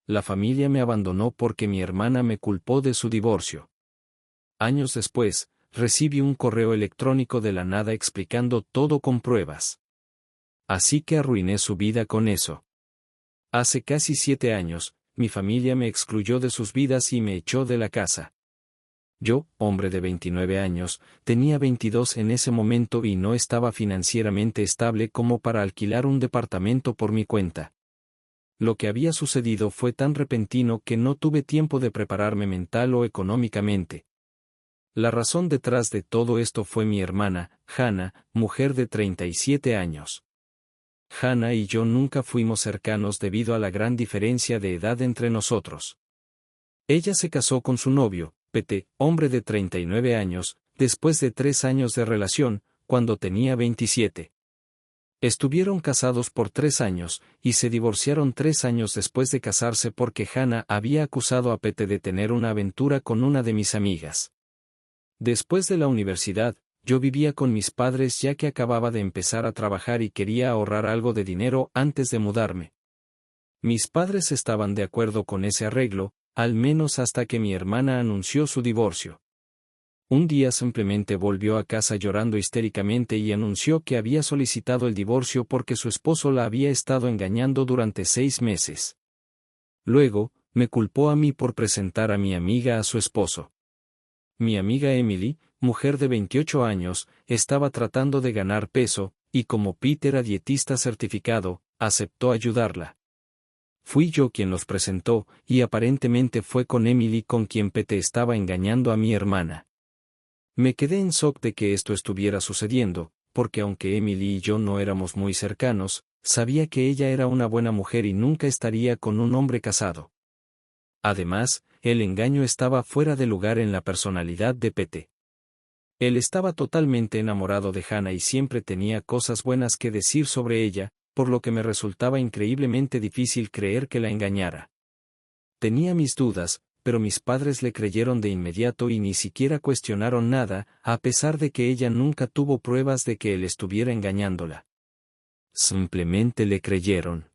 La familia me abandonó porque mi hermana me culpó de su divorcio. Años después, recibí un correo electrónico de la nada explicando todo con pruebas. Así que arruiné su vida con eso. Hace casi 7 años, mi familia me excluyó de sus vidas y me echó de la casa. Yo, hombre de 29 años, tenía 22 en ese momento y no estaba financieramente estable como para alquilar un departamento por mi cuenta. Lo que había sucedido fue tan repentino que no tuve tiempo de prepararme mental o económicamente. La razón detrás de todo esto fue mi hermana, Hannah, mujer de 37 años. Hannah y yo nunca fuimos cercanos debido a la gran diferencia de edad entre nosotros. Ella se casó con su novio, Pete, hombre de 39 años, después de 3 años de relación, cuando tenía 27. Estuvieron casados por 3 años, y se divorciaron 3 años después de casarse porque Hannah había acusado a Pete de tener una aventura con una de mis amigas. Después de la universidad, yo vivía con mis padres ya que acababa de empezar a trabajar y quería ahorrar algo de dinero antes de mudarme. Mis padres estaban de acuerdo con ese arreglo, al menos hasta que mi hermana anunció su divorcio. Un día simplemente volvió a casa llorando histéricamente y anunció que había solicitado el divorcio porque su esposo la había estado engañando durante 6 meses. Luego, me culpó a mí por presentar a mi amiga a su esposo. Mi amiga Emily, mujer de 28 años, estaba tratando de ganar peso, y como Pete era dietista certificado, aceptó ayudarla. Fui yo quien los presentó, y aparentemente fue con Emily con quien Pete estaba engañando a mi hermana. Me quedé en shock de que esto estuviera sucediendo, porque aunque Emily y yo no éramos muy cercanos, sabía que ella era una buena mujer y nunca estaría con un hombre casado. Además, el engaño estaba fuera de lugar en la personalidad de Pete. Él estaba totalmente enamorado de Hannah y siempre tenía cosas buenas que decir sobre ella, por lo que me resultaba increíblemente difícil creer que la engañara. Tenía mis dudas, pero mis padres le creyeron de inmediato y ni siquiera cuestionaron nada, a pesar de que ella nunca tuvo pruebas de que él estuviera engañándola. Simplemente le creyeron.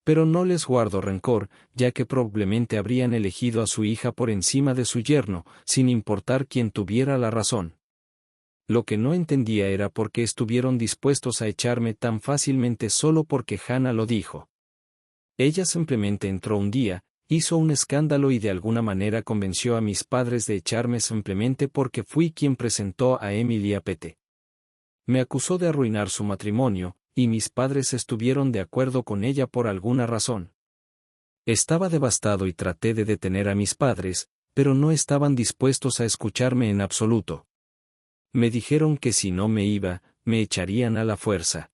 Pero no les guardo rencor, ya que probablemente habrían elegido a su hija por encima de su yerno, sin importar quién tuviera la razón. Lo que no entendía era por qué estuvieron dispuestos a echarme tan fácilmente solo porque Hannah lo dijo. Ella simplemente entró un día, hizo un escándalo y de alguna manera convenció a mis padres de echarme simplemente porque fui quien presentó a Emily a Pete. Me acusó de arruinar su matrimonio, y mis padres estuvieron de acuerdo con ella por alguna razón. Estaba devastado y traté de detener a mis padres, pero no estaban dispuestos a escucharme en absoluto. Me dijeron que si no me iba, me echarían a la fuerza.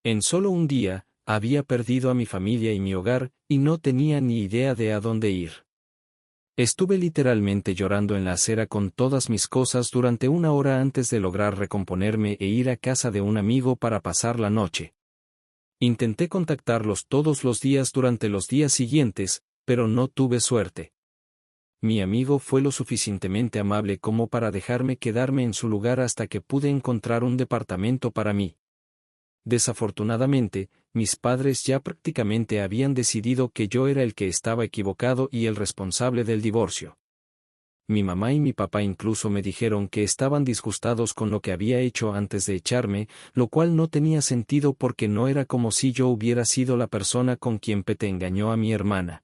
En solo un día, había perdido a mi familia y mi hogar, y no tenía ni idea de a dónde ir. Estuve literalmente llorando en la acera con todas mis cosas durante 1 hora antes de lograr recomponerme e ir a casa de un amigo para pasar la noche. Intenté contactarlos todos los días durante los días siguientes, pero no tuve suerte. Mi amigo fue lo suficientemente amable como para dejarme quedarme en su lugar hasta que pude encontrar un departamento para mí. Desafortunadamente, mis padres ya prácticamente habían decidido que yo era el que estaba equivocado y el responsable del divorcio. Mi mamá y mi papá incluso me dijeron que estaban disgustados con lo que había hecho antes de echarme, lo cual no tenía sentido porque no era como si yo hubiera sido la persona con quien Pete engañó a mi hermana.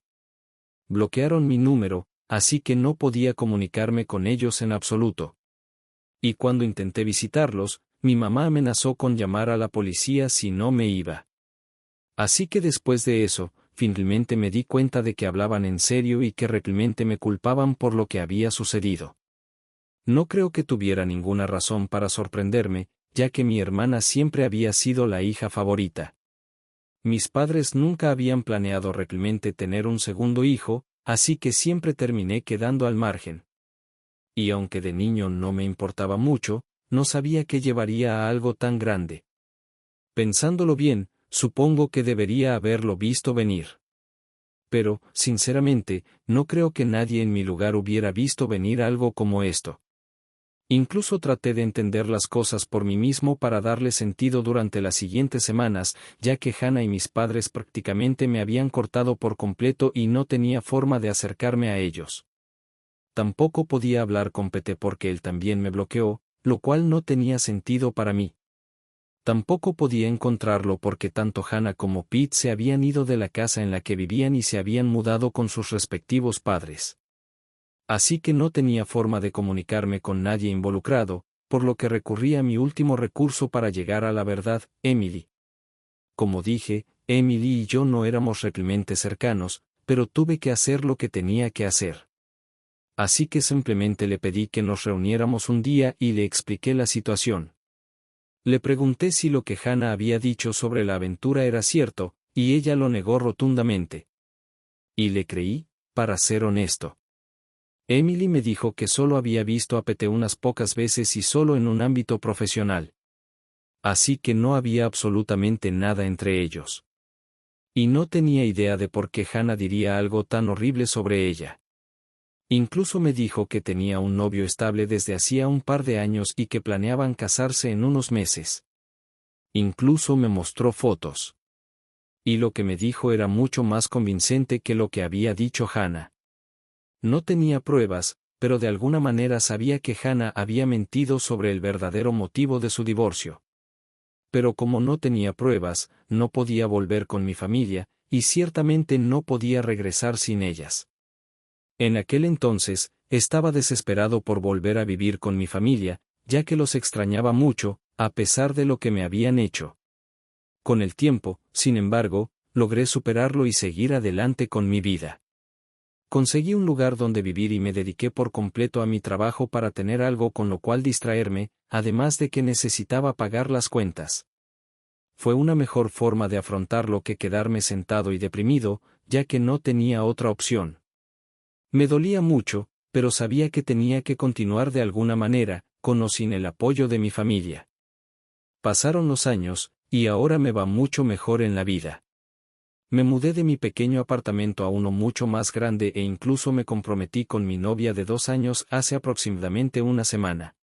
Bloquearon mi número, así que no podía comunicarme con ellos en absoluto. Y cuando intenté visitarlos, mi mamá amenazó con llamar a la policía si no me iba. Así que después de eso, finalmente me di cuenta de que hablaban en serio y que realmente me culpaban por lo que había sucedido. No creo que tuviera ninguna razón para sorprenderme, ya que mi hermana siempre había sido la hija favorita. Mis padres nunca habían planeado realmente tener un segundo hijo, así que siempre terminé quedando al margen. Y aunque de niño no me importaba mucho, no sabía que llevaría a algo tan grande. Pensándolo bien, supongo que debería haberlo visto venir. Pero, sinceramente, no creo que nadie en mi lugar hubiera visto venir algo como esto. Incluso traté de entender las cosas por mí mismo para darle sentido durante las siguientes semanas, ya que Hannah y mis padres prácticamente me habían cortado por completo y no tenía forma de acercarme a ellos. Tampoco podía hablar con Pete porque él también me bloqueó, lo cual no tenía sentido para mí. Tampoco podía encontrarlo porque tanto Hannah como Pete se habían ido de la casa en la que vivían y se habían mudado con sus respectivos padres. Así que no tenía forma de comunicarme con nadie involucrado, por lo que recurrí a mi último recurso para llegar a la verdad, Emily. Como dije, Emily y yo no éramos realmente cercanos, pero tuve que hacer lo que tenía que hacer. Así que simplemente le pedí que nos reuniéramos un día y le expliqué la situación. Le pregunté si lo que Hannah había dicho sobre la aventura era cierto, y ella lo negó rotundamente. Y le creí, para ser honesto. Emily me dijo que solo había visto a Pete unas pocas veces y solo en un ámbito profesional. Así que no había absolutamente nada entre ellos. Y no tenía idea de por qué Hannah diría algo tan horrible sobre ella. Incluso me dijo que tenía un novio estable desde hacía un par de años y que planeaban casarse en unos meses. Incluso me mostró fotos. Y lo que me dijo era mucho más convincente que lo que había dicho Hannah. No tenía pruebas, pero de alguna manera sabía que Hannah había mentido sobre el verdadero motivo de su divorcio. Pero como no tenía pruebas, no podía volver con mi familia, y ciertamente no podía regresar sin ellas. En aquel entonces, estaba desesperado por volver a vivir con mi familia, ya que los extrañaba mucho, a pesar de lo que me habían hecho. Con el tiempo, sin embargo, logré superarlo y seguir adelante con mi vida. Conseguí un lugar donde vivir y me dediqué por completo a mi trabajo para tener algo con lo cual distraerme, además de que necesitaba pagar las cuentas. Fue una mejor forma de afrontarlo que quedarme sentado y deprimido, ya que no tenía otra opción. Me dolía mucho, pero sabía que tenía que continuar de alguna manera, con o sin el apoyo de mi familia. Pasaron los años, y ahora me va mucho mejor en la vida. Me mudé de mi pequeño apartamento a uno mucho más grande e incluso me comprometí con mi novia de 2 años hace aproximadamente una semana.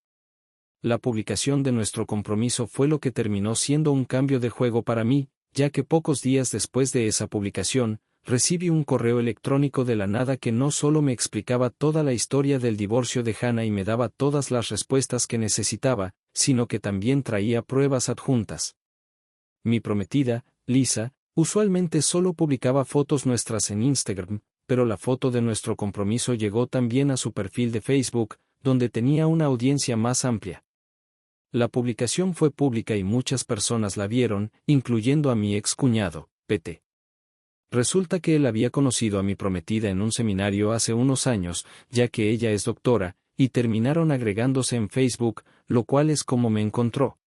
La publicación de nuestro compromiso fue lo que terminó siendo un cambio de juego para mí, ya que pocos días después de esa publicación, recibí un correo electrónico de la nada que no solo me explicaba toda la historia del divorcio de Hannah y me daba todas las respuestas que necesitaba, sino que también traía pruebas adjuntas. Mi prometida, Lisa, usualmente solo publicaba fotos nuestras en Instagram, pero la foto de nuestro compromiso llegó también a su perfil de Facebook, donde tenía una audiencia más amplia. La publicación fue pública y muchas personas la vieron, incluyendo a mi ex cuñado, Pete. Resulta que él había conocido a mi prometida en un seminario hace unos años, ya que ella es doctora, y terminaron agregándose en Facebook, lo cual es como me encontró.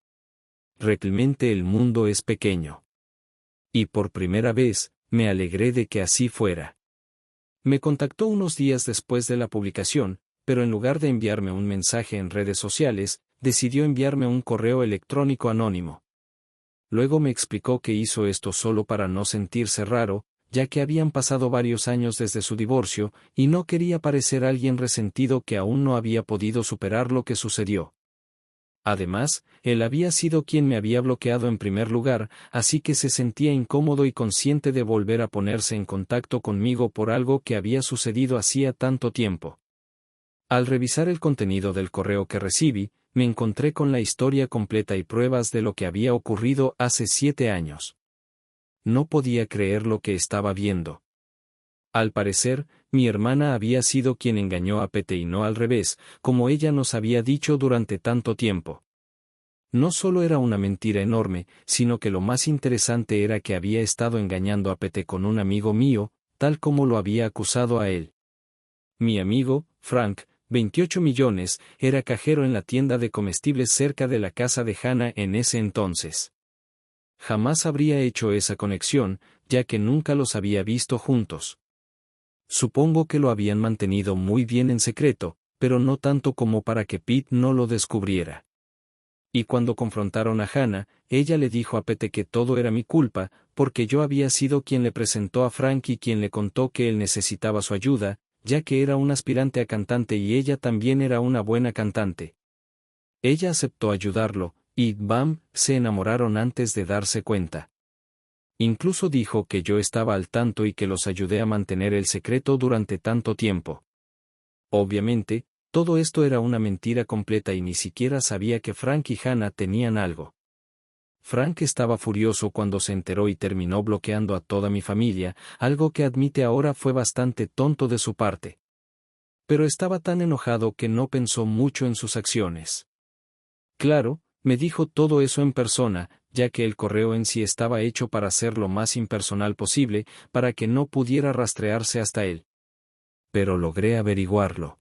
Realmente el mundo es pequeño. Y por primera vez, me alegré de que así fuera. Me contactó unos días después de la publicación, pero en lugar de enviarme un mensaje en redes sociales, decidió enviarme un correo electrónico anónimo. Luego me explicó que hizo esto solo para no sentirse raro, ya que habían pasado varios años desde su divorcio, y no quería parecer alguien resentido que aún no había podido superar lo que sucedió. Además, él había sido quien me había bloqueado en primer lugar, así que se sentía incómodo y consciente de volver a ponerse en contacto conmigo por algo que había sucedido hacía tanto tiempo. Al revisar el contenido del correo que recibí, me encontré con la historia completa y pruebas de lo que había ocurrido hace 7 años. No podía creer lo que estaba viendo. Al parecer, mi hermana había sido quien engañó a Pete y no al revés, como ella nos había dicho durante tanto tiempo. No solo era una mentira enorme, sino que lo más interesante era que había estado engañando a Pete con un amigo mío, tal como lo había acusado a él. Mi amigo, Frank, 28 millones, era cajero en la tienda de comestibles cerca de la casa de Hannah en ese entonces. Jamás habría hecho esa conexión, ya que nunca los había visto juntos. Supongo que lo habían mantenido muy bien en secreto, pero no tanto como para que Pete no lo descubriera. Y cuando confrontaron a Hannah, ella le dijo a Pete que todo era mi culpa, porque yo había sido quien le presentó a Frank y quien le contó que él necesitaba su ayuda, ya que era un aspirante a cantante y ella también era una buena cantante. Ella aceptó ayudarlo, y, bam, se enamoraron antes de darse cuenta. Incluso dijo que yo estaba al tanto y que los ayudé a mantener el secreto durante tanto tiempo. Obviamente, todo esto era una mentira completa y ni siquiera sabía que Frank y Hannah tenían algo. Frank estaba furioso cuando se enteró y terminó bloqueando a toda mi familia, algo que admite ahora fue bastante tonto de su parte. Pero estaba tan enojado que no pensó mucho en sus acciones. Claro, me dijo todo eso en persona, ya que el correo en sí estaba hecho para ser lo más impersonal posible, para que no pudiera rastrearse hasta él. Pero logré averiguarlo.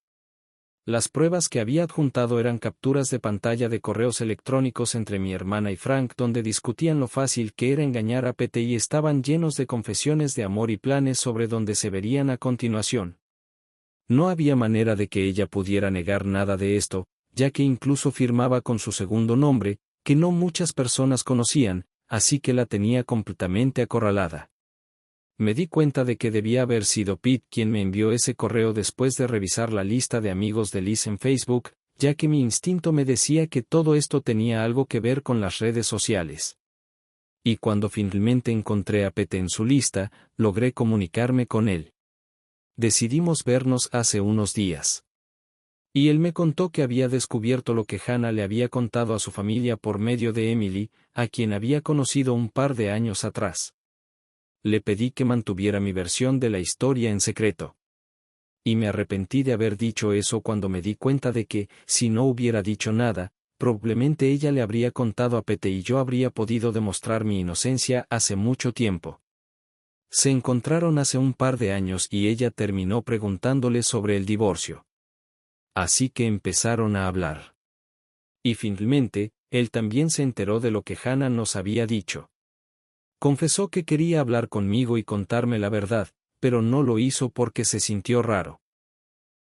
Las pruebas que había adjuntado eran capturas de pantalla de correos electrónicos entre mi hermana y Frank donde discutían lo fácil que era engañar a Pete y estaban llenos de confesiones de amor y planes sobre donde se verían a continuación. No había manera de que ella pudiera negar nada de esto, ya que incluso firmaba con su segundo nombre, que no muchas personas conocían, así que la tenía completamente acorralada. Me di cuenta de que debía haber sido Pete quien me envió ese correo después de revisar la lista de amigos de Liz en Facebook, ya que mi instinto me decía que todo esto tenía algo que ver con las redes sociales. Y cuando finalmente encontré a Pete en su lista, logré comunicarme con él. Decidimos vernos hace unos días. Y él me contó que había descubierto lo que Hannah le había contado a su familia por medio de Emily, a quien había conocido un par de años atrás. Le pedí que mantuviera mi versión de la historia en secreto. Y me arrepentí de haber dicho eso cuando me di cuenta de que, si no hubiera dicho nada, probablemente ella le habría contado a Pete y yo habría podido demostrar mi inocencia hace mucho tiempo. Se encontraron hace un par de años y ella terminó preguntándole sobre el divorcio. Así que empezaron a hablar. Y finalmente, él también se enteró de lo que Hannah nos había dicho. Confesó que quería hablar conmigo y contarme la verdad, pero no lo hizo porque se sintió raro.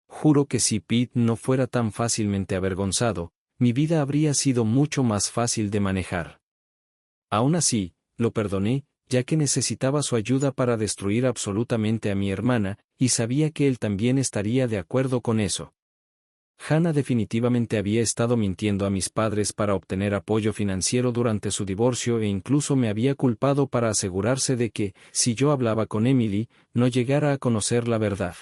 Juro que si Pete no fuera tan fácilmente avergonzado, mi vida habría sido mucho más fácil de manejar. Aún así, lo perdoné, ya que necesitaba su ayuda para destruir absolutamente a mi hermana, y sabía que él también estaría de acuerdo con eso. Hannah definitivamente había estado mintiendo a mis padres para obtener apoyo financiero durante su divorcio e incluso me había culpado para asegurarse de que, si yo hablaba con Emily, no llegara a conocer la verdad.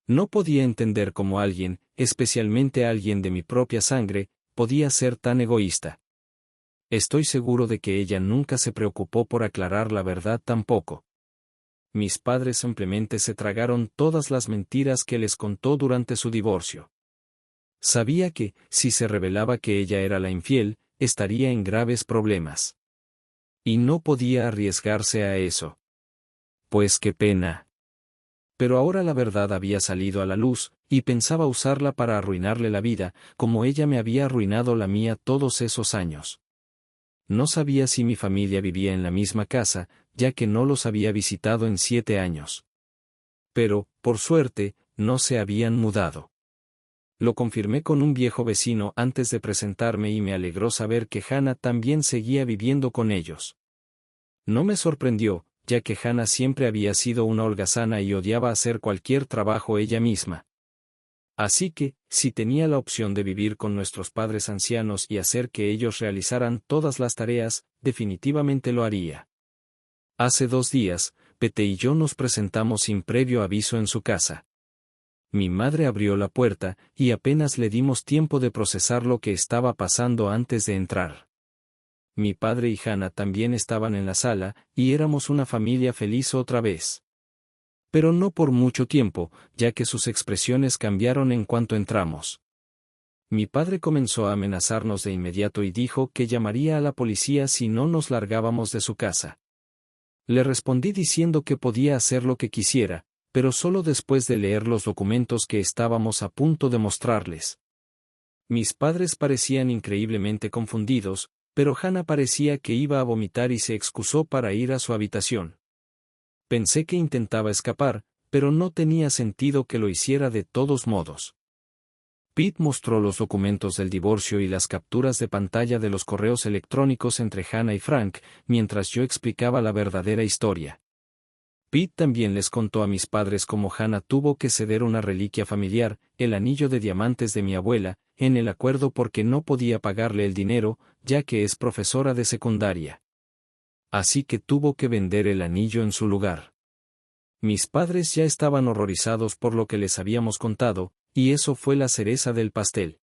No podía entender cómo alguien, especialmente alguien de mi propia sangre, podía ser tan egoísta. Estoy seguro de que ella nunca se preocupó por aclarar la verdad tampoco. Mis padres simplemente se tragaron todas las mentiras que les contó durante su divorcio. Sabía que, si se revelaba que ella era la infiel, estaría en graves problemas. Y no podía arriesgarse a eso. Pues qué pena. Pero ahora la verdad había salido a la luz, y pensaba usarla para arruinarle la vida, como ella me había arruinado la mía todos esos años. No sabía si mi familia vivía en la misma casa, ya que no los había visitado en 7 años. Pero, por suerte, no se habían mudado. Lo confirmé con un viejo vecino antes de presentarme y me alegró saber que Hannah también seguía viviendo con ellos. No me sorprendió, ya que Hannah siempre había sido una holgazana y odiaba hacer cualquier trabajo ella misma. Así que, si tenía la opción de vivir con nuestros padres ancianos y hacer que ellos realizaran todas las tareas, definitivamente lo haría. Hace 2 días, Pete y yo nos presentamos sin previo aviso en su casa. Mi madre abrió la puerta, y apenas le dimos tiempo de procesar lo que estaba pasando antes de entrar. Mi padre y Hannah también estaban en la sala, y éramos una familia feliz otra vez. Pero no por mucho tiempo, ya que sus expresiones cambiaron en cuanto entramos. Mi padre comenzó a amenazarnos de inmediato y dijo que llamaría a la policía si no nos largábamos de su casa. Le respondí diciendo que podía hacer lo que quisiera, pero solo después de leer los documentos que estábamos a punto de mostrarles. Mis padres parecían increíblemente confundidos, pero Hannah parecía que iba a vomitar y se excusó para ir a su habitación. Pensé que intentaba escapar, pero no tenía sentido que lo hiciera de todos modos. Pete mostró los documentos del divorcio y las capturas de pantalla de los correos electrónicos entre Hannah y Frank, mientras yo explicaba la verdadera historia. Pete también les contó a mis padres cómo Hannah tuvo que ceder una reliquia familiar, el anillo de diamantes de mi abuela, en el acuerdo porque no podía pagarle el dinero, ya que es profesora de secundaria. Así que tuvo que vender el anillo en su lugar. Mis padres ya estaban horrorizados por lo que les habíamos contado, y eso fue la cereza del pastel.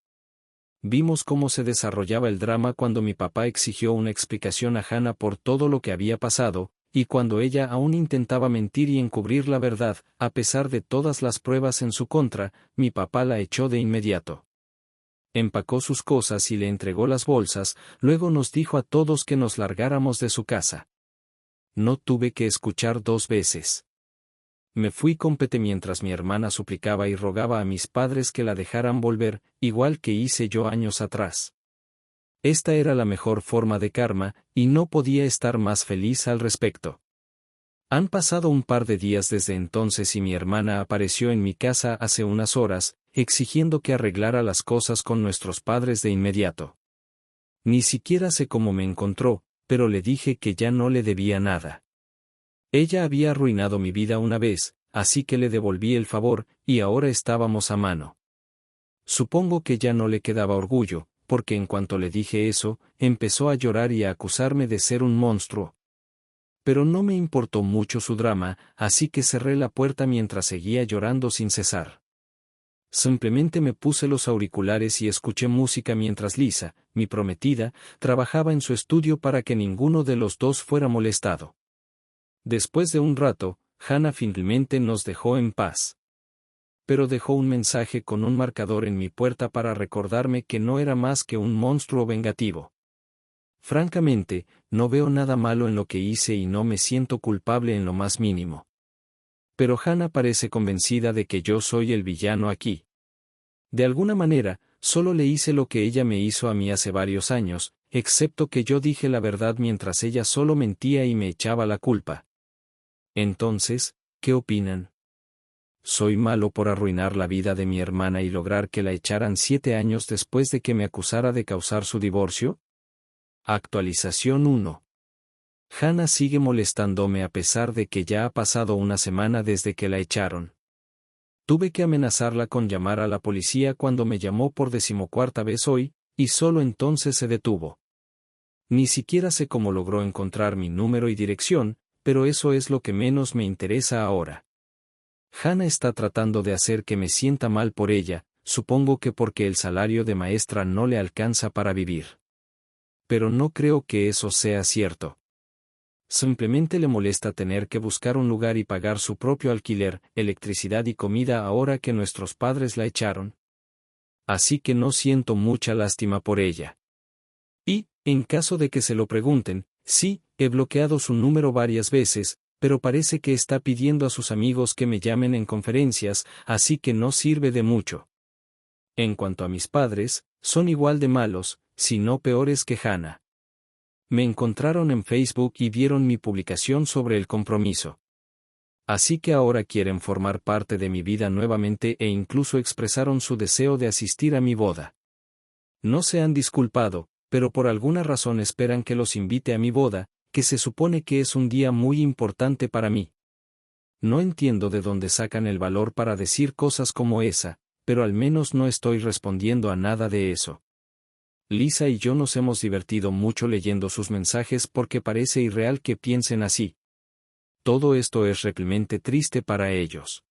Vimos cómo se desarrollaba el drama cuando mi papá exigió una explicación a Hannah por todo lo que había pasado, y cuando ella aún intentaba mentir y encubrir la verdad, a pesar de todas las pruebas en su contra, mi papá la echó de inmediato. Empacó sus cosas y le entregó las bolsas, luego nos dijo a todos que nos largáramos de su casa. No tuve que escuchar 2 veces. Me fui con Pete mientras mi hermana suplicaba y rogaba a mis padres que la dejaran volver, igual que hice yo años atrás. Esta era la mejor forma de karma, y no podía estar más feliz al respecto. Han pasado un par de días desde entonces y mi hermana apareció en mi casa hace unas horas, exigiendo que arreglara las cosas con nuestros padres de inmediato. Ni siquiera sé cómo me encontró, pero le dije que ya no le debía nada. Ella había arruinado mi vida una vez, así que le devolví el favor, y ahora estábamos a mano. Supongo que ya no le quedaba orgullo, porque en cuanto le dije eso, empezó a llorar y a acusarme de ser un monstruo. Pero no me importó mucho su drama, así que cerré la puerta mientras seguía llorando sin cesar. Simplemente me puse los auriculares y escuché música mientras Lisa, mi prometida, trabajaba en su estudio para que ninguno de los dos fuera molestado. Después de un rato, Hannah finalmente nos dejó en paz. Pero dejó un mensaje con un marcador en mi puerta para recordarme que no era más que un monstruo vengativo. Francamente, no veo nada malo en lo que hice y no me siento culpable en lo más mínimo. Pero Hannah parece convencida de que yo soy el villano aquí. De alguna manera, solo le hice lo que ella me hizo a mí hace varios años, excepto que yo dije la verdad mientras ella solo mentía y me echaba la culpa. Entonces, ¿qué opinan? ¿Soy malo por arruinar la vida de mi hermana y lograr que la echaran 7 años después de que me acusara de causar su divorcio? Actualización 1. Hannah sigue molestándome a pesar de que ya ha pasado una semana desde que la echaron. Tuve que amenazarla con llamar a la policía cuando me llamó por 14ª vez hoy, y solo entonces se detuvo. Ni siquiera sé cómo logró encontrar mi número y dirección, pero eso es lo que menos me interesa ahora. Hannah está tratando de hacer que me sienta mal por ella, supongo que porque el salario de maestra no le alcanza para vivir. Pero no creo que eso sea cierto. Simplemente le molesta tener que buscar un lugar y pagar su propio alquiler, electricidad y comida ahora que nuestros padres la echaron. Así que no siento mucha lástima por ella. Y, en caso de que se lo pregunten, sí, he bloqueado su número varias veces, pero parece que está pidiendo a sus amigos que me llamen en conferencias, así que no sirve de mucho. En cuanto a mis padres, son igual de malos, si no peores que Hannah. Me encontraron en Facebook y vieron mi publicación sobre el compromiso. Así que ahora quieren formar parte de mi vida nuevamente e incluso expresaron su deseo de asistir a mi boda. No se han disculpado, pero por alguna razón esperan que los invite a mi boda, que se supone que es un día muy importante para mí. No entiendo de dónde sacan el valor para decir cosas como esa, pero al menos no estoy respondiendo a nada de eso. Lisa y yo nos hemos divertido mucho leyendo sus mensajes porque parece irreal que piensen así. Todo esto es realmente triste para ellos.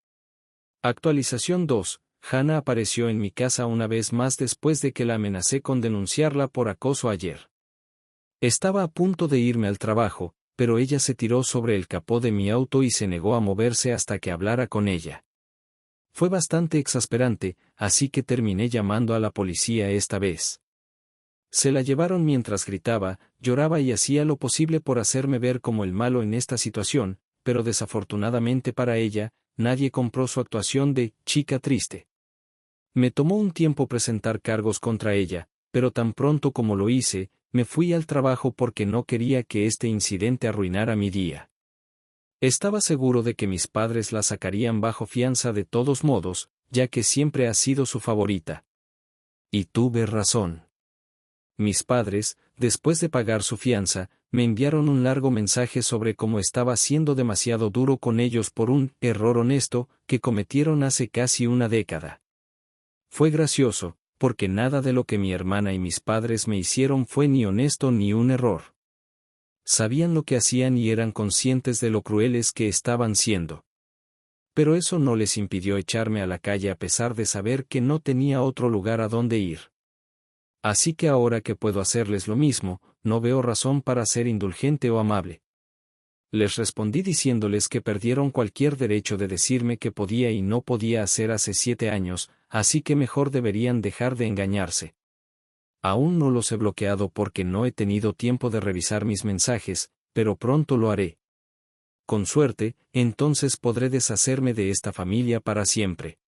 Actualización 2. Hannah apareció en mi casa una vez más después de que la amenacé con denunciarla por acoso ayer. Estaba a punto de irme al trabajo, pero ella se tiró sobre el capó de mi auto y se negó a moverse hasta que hablara con ella. Fue bastante exasperante, así que terminé llamando a la policía esta vez. Se la llevaron mientras gritaba, lloraba y hacía lo posible por hacerme ver como el malo en esta situación, pero desafortunadamente para ella, nadie compró su actuación de chica triste. Me tomó un tiempo presentar cargos contra ella, pero tan pronto como lo hice, me fui al trabajo porque no quería que este incidente arruinara mi día. Estaba seguro de que mis padres la sacarían bajo fianza de todos modos, ya que siempre ha sido su favorita. Y tuve razón. Mis padres, después de pagar su fianza, me enviaron un largo mensaje sobre cómo estaba siendo demasiado duro con ellos por un error honesto que cometieron hace casi una década. Fue gracioso, porque nada de lo que mi hermana y mis padres me hicieron fue ni honesto ni un error. Sabían lo que hacían y eran conscientes de lo crueles que estaban siendo. Pero eso no les impidió echarme a la calle a pesar de saber que no tenía otro lugar a donde ir. Así que ahora que puedo hacerles lo mismo, no veo razón para ser indulgente o amable. Les respondí diciéndoles que perdieron cualquier derecho de decirme qué podía y no podía hacer hace 7 años, así que mejor deberían dejar de engañarse. Aún no los he bloqueado porque no he tenido tiempo de revisar mis mensajes, pero pronto lo haré. Con suerte, entonces podré deshacerme de esta familia para siempre.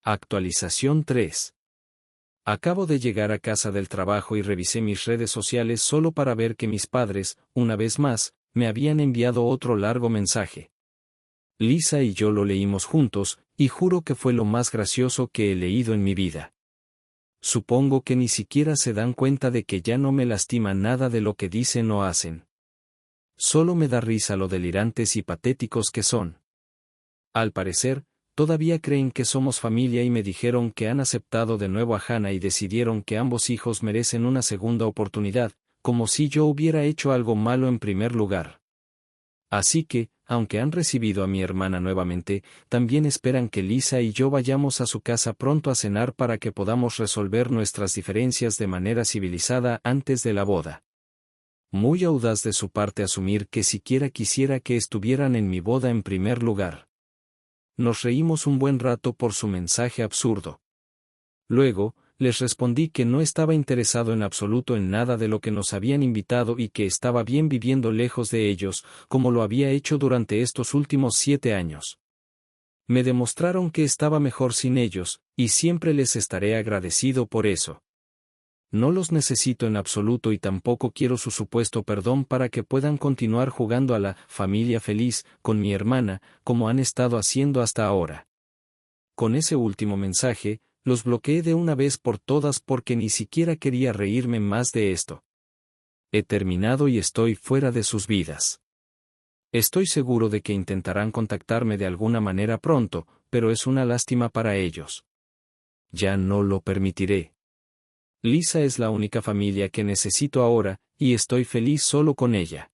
Actualización 3. Acabo de llegar a casa del trabajo y revisé mis redes sociales solo para ver que mis padres, una vez más, me habían enviado otro largo mensaje. Lisa y yo lo leímos juntos, y juro que fue lo más gracioso que he leído en mi vida. Supongo que ni siquiera se dan cuenta de que ya no me lastima nada de lo que dicen o hacen. Solo me da risa lo delirantes y patéticos que son. Al parecer, todavía creen que somos familia y me dijeron que han aceptado de nuevo a Hannah y decidieron que ambos hijos merecen una segunda oportunidad, como si yo hubiera hecho algo malo en primer lugar. Así que, aunque han recibido a mi hermana nuevamente, también esperan que Lisa y yo vayamos a su casa pronto a cenar para que podamos resolver nuestras diferencias de manera civilizada antes de la boda. Muy audaz de su parte asumir que siquiera quisiera que estuvieran en mi boda en primer lugar. Nos reímos un buen rato por su mensaje absurdo. Luego, les respondí que no estaba interesado en absoluto en nada de lo que nos habían invitado y que estaba bien viviendo lejos de ellos, como lo había hecho durante estos últimos 7 años. Me demostraron que estaba mejor sin ellos, y siempre les estaré agradecido por eso. No los necesito en absoluto y tampoco quiero su supuesto perdón para que puedan continuar jugando a la familia feliz con mi hermana, como han estado haciendo hasta ahora. Con ese último mensaje, los bloqueé de una vez por todas porque ni siquiera quería reírme más de esto. He terminado y estoy fuera de sus vidas. Estoy seguro de que intentarán contactarme de alguna manera pronto, pero es una lástima para ellos. Ya no lo permitiré. Lisa es la única familia que necesito ahora, y estoy feliz solo con ella.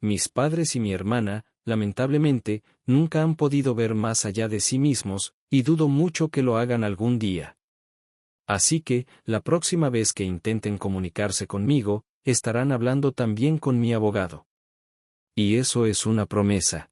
Mis padres y mi hermana, lamentablemente, nunca han podido ver más allá de sí mismos, y dudo mucho que lo hagan algún día. Así que, la próxima vez que intenten comunicarse conmigo, estarán hablando también con mi abogado. Y eso es una promesa.